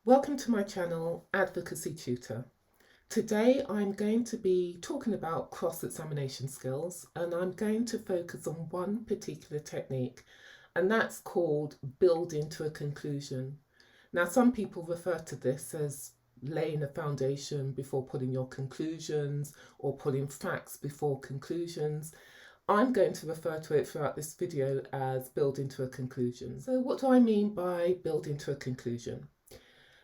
Welcome to my channel, Advocacy Tutor. Today I'm going to be talking about cross-examination skills, and I'm going to focus on one particular technique, and that's called building to a conclusion. Now, some people refer to this as laying a foundation before putting your conclusions or putting facts before conclusions. I'm going to refer to it throughout this video as building to a conclusion. So what do I mean by building to a conclusion?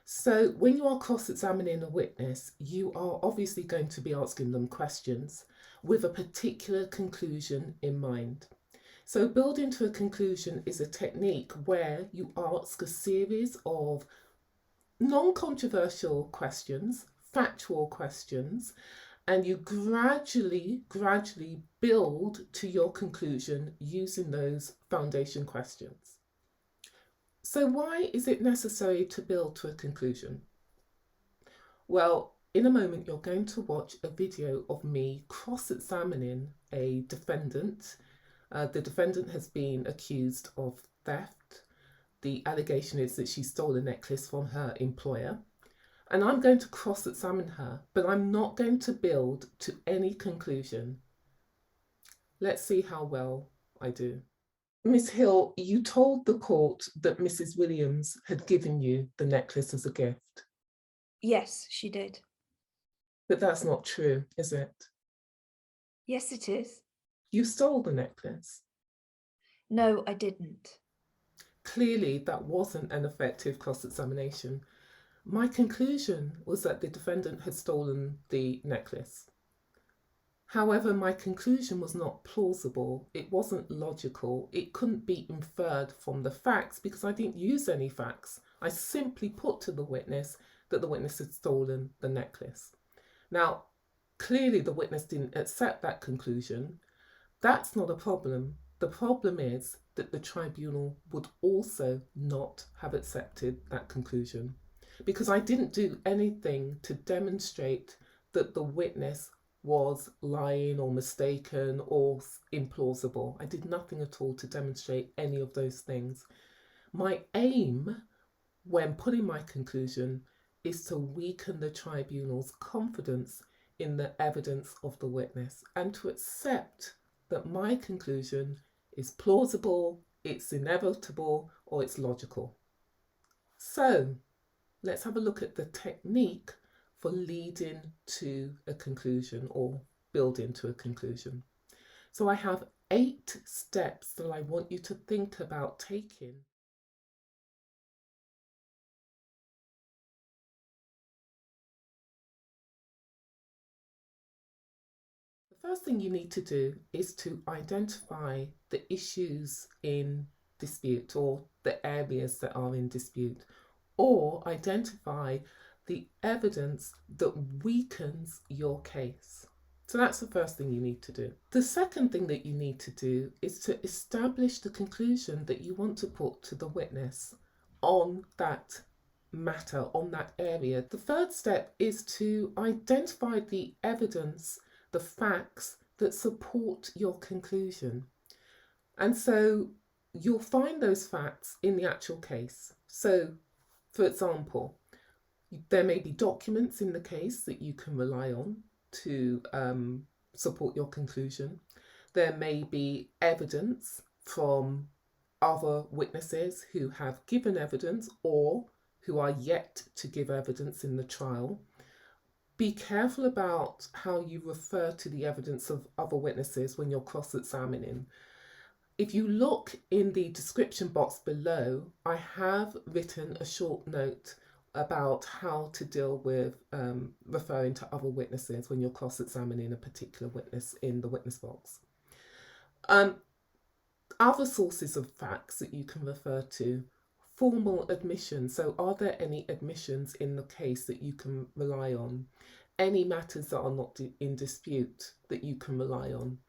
So when you are cross-examining a witness, you are obviously going to be asking them questions with a particular conclusion in mind. So building to a conclusion is a technique where you ask a series of non-controversial questions, factual questions, and you gradually build to your conclusion using those foundation questions. So why is it necessary to build to a conclusion? Well, in a moment you're going to watch a video of me cross-examining a defendant. The defendant has been accused of theft. The allegation is that she stole a necklace from her employer. And I'm going to cross-examine her, but I'm not going to build to any conclusion. Let's see how well I do. Miss Hill, you told the court that Mrs. Williams had given you the necklace as a gift. Yes, she did. But that's not true, is it? Yes, it is. You stole the necklace. No, I didn't. Clearly, that wasn't an effective cross-examination. My conclusion was that the defendant had stolen the necklace. However, my conclusion was not plausible, it wasn't logical, it couldn't be inferred from the facts because I didn't use any facts. I simply put to the witness that the witness had stolen the necklace. Now, clearly the witness didn't accept that conclusion. That's not a problem. The problem is that the tribunal would also not have accepted that conclusion because I didn't do anything to demonstrate that the witness was lying or mistaken or implausible. I did nothing at all to demonstrate any of those things. My aim when putting my conclusion is to weaken the tribunal's confidence in the evidence of the witness and to accept that my conclusion is plausible, it's inevitable, or it's logical. So let's have a look at the technique for leading to a conclusion or building to a conclusion. So I have 8 steps that I want you to think about taking. The first thing you need to do is to identify the issues in dispute or the areas that are in dispute, or identify the evidence that weakens your case. So that's the first thing you need to do. The second thing that you need to do is to establish the conclusion that you want to put to the witness on that matter, on that area. The third step is to identify the evidence, the facts that support your conclusion. And so you'll find those facts in the actual case. So, for example, there may be documents in the case that you can rely on to support your conclusion. There may be evidence from other witnesses who have given evidence or who are yet to give evidence in the trial. Be careful about how you refer to the evidence of other witnesses when you're cross-examining. If you look in the description box below, I have written a short note about how to deal with referring to other witnesses when you're cross-examining a particular witness in the witness box. Other sources of facts that you can refer to: formal admissions. So are there any admissions in the case that you can rely on? Any matters that are not in dispute that you can rely on?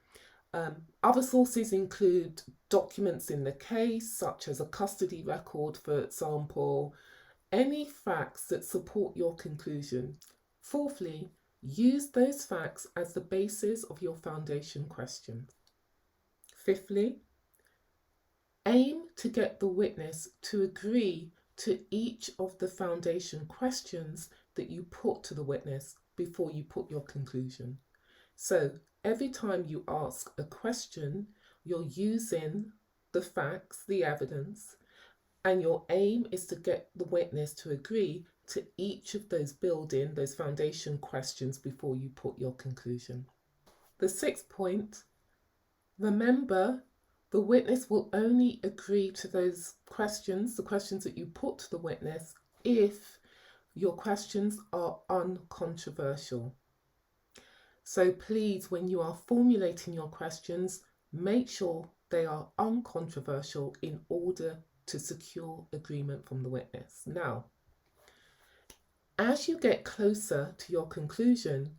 Other sources include documents in the case, such as a custody record, for example, any facts that support your conclusion. Fourthly, use those facts as the basis of your foundation question. Fifthly, aim to get the witness to agree to each of the foundation questions that you put to the witness before you put your conclusion. So every time you ask a question, you're using the facts, the evidence, and your aim is to get the witness to agree to each of those foundation questions before you put your conclusion. The sixth point, remember, the witness will only agree to those questions, the questions that you put to the witness, if your questions are uncontroversial. So please, when you are formulating your questions, make sure they are uncontroversial in order to secure agreement from the witness. Now, as you get closer to your conclusion,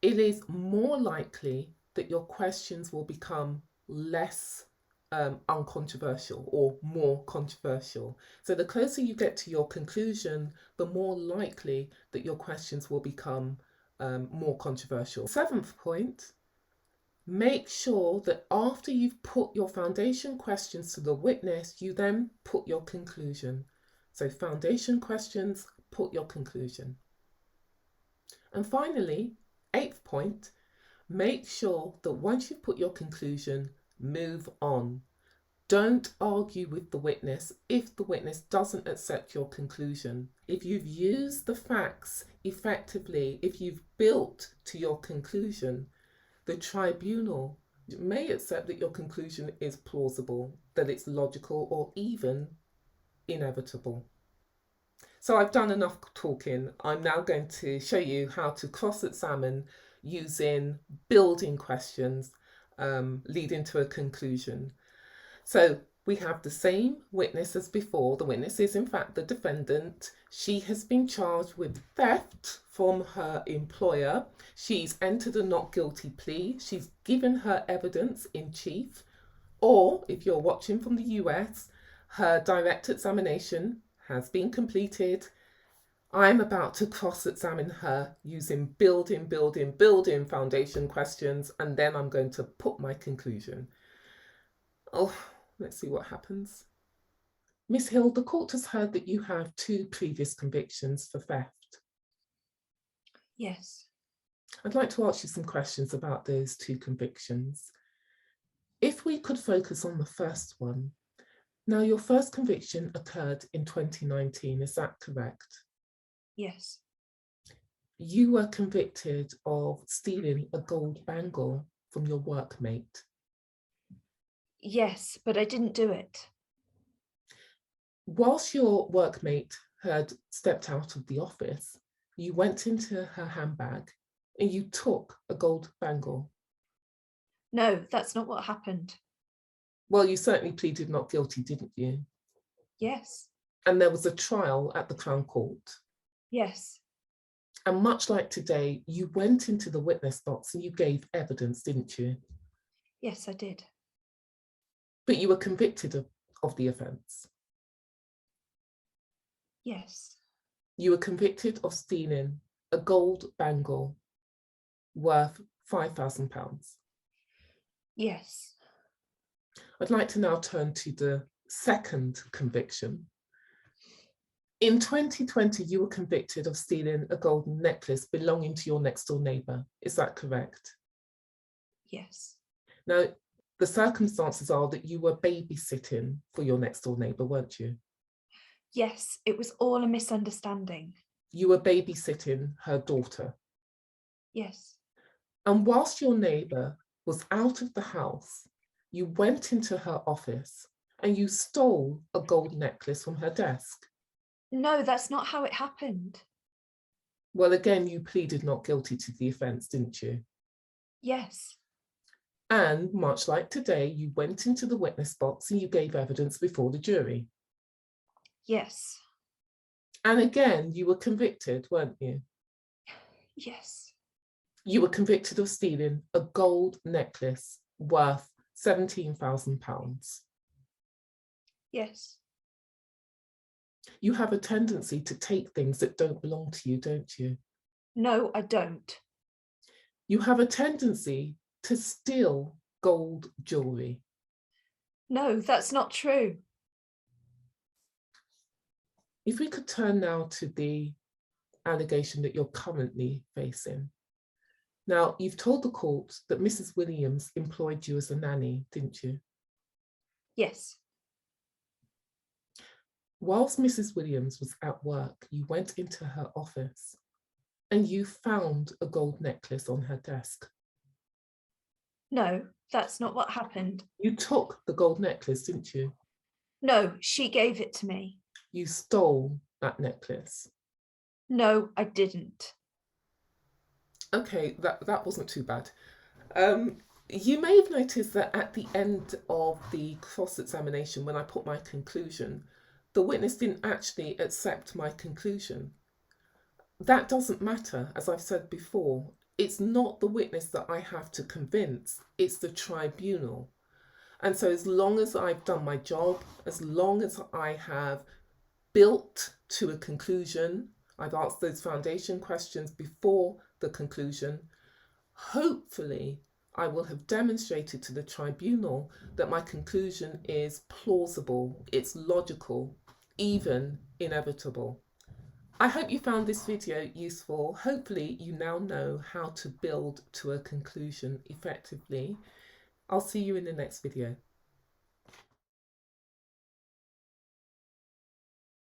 it is more likely that your questions will become less uncontroversial or more controversial. So the closer you get to your conclusion, the more likely that your questions will become more controversial. Seventh point, make sure that after you've put your foundation questions to the witness, you then put your conclusion. So foundation questions, put your conclusion. And finally, eighth point, make sure that once you've put your conclusion, move on. Don't argue with the witness if the witness doesn't accept your conclusion. If you've used the facts effectively, if you've built to your conclusion, the tribunal may accept that your conclusion is plausible, that it's logical, or even inevitable. So I've done enough talking. I'm now going to show you how to cross-examine using building questions leading to a conclusion. So we have the same witness as before. The witness is in fact the defendant. She has been charged with theft from her employer. She's entered a not guilty plea. She's given her evidence in chief. Or if you're watching from the US, her direct examination has been completed. I'm about to cross-examine her using building foundation questions, and then I'm going to put my conclusion. Oh, let's see what happens. Miss Hill, the court has heard that you have 2 previous convictions for theft. Yes. I'd like to ask you some questions about those 2 convictions. If we could focus on the first one. Now, your first conviction occurred in 2019, is that correct? Yes. You were convicted of stealing a gold bangle from your workmate. Yes, but I didn't do it. Whilst your workmate had stepped out of the office, you went into her handbag and you took a gold bangle. No, that's not what happened. Well, you certainly pleaded not guilty, didn't you? Yes. And there was a trial at the Crown Court. Yes. And much like today, you went into the witness box and you gave evidence, didn't you? Yes, I did. But you were convicted of the offence. Yes. You were convicted of stealing a gold bangle worth £5,000. Yes. I'd like to now turn to the second conviction. In 2020, you were convicted of stealing a golden necklace belonging to your next door neighbour. Is that correct? Yes. Now, the circumstances are that you were babysitting for your next door neighbour, weren't you? Yes, it was all a misunderstanding. You were babysitting her daughter. Yes. And whilst your neighbour was out of the house, you went into her office and you stole a gold necklace from her desk. No, that's not how it happened. Well, again, you pleaded not guilty to the offence, didn't you? Yes. And much like today, you went into the witness box and you gave evidence before the jury. Yes. And again, you were convicted, weren't you? Yes. You were convicted of stealing a gold necklace worth £17,000. Yes. You have a tendency to take things that don't belong to you, don't you? No, I don't. You have a tendency to steal gold jewellery. No, that's not true. If we could turn now to the allegation that you're currently facing. Now, you've told the court that Mrs. Williams employed you as a nanny, didn't you? Yes. Whilst Mrs. Williams was at work, you went into her office and you found a gold necklace on her desk. No, that's not what happened. You took the gold necklace, didn't you? No, she gave it to me. You stole that necklace. No, I didn't. Okay, that wasn't too bad. You may have noticed that at the end of the cross-examination, when I put my conclusion, the witness didn't actually accept my conclusion. That doesn't matter, as I've said before. It's not the witness that I have to convince, it's the tribunal. And so as long as I've done my job, as long as I have built to a conclusion, I've asked those foundation questions before the conclusion, hopefully I will have demonstrated to the tribunal that my conclusion is plausible, it's logical, even inevitable. I hope you found this video useful. Hopefully you now know how to build to a conclusion effectively. I'll see you in the next video.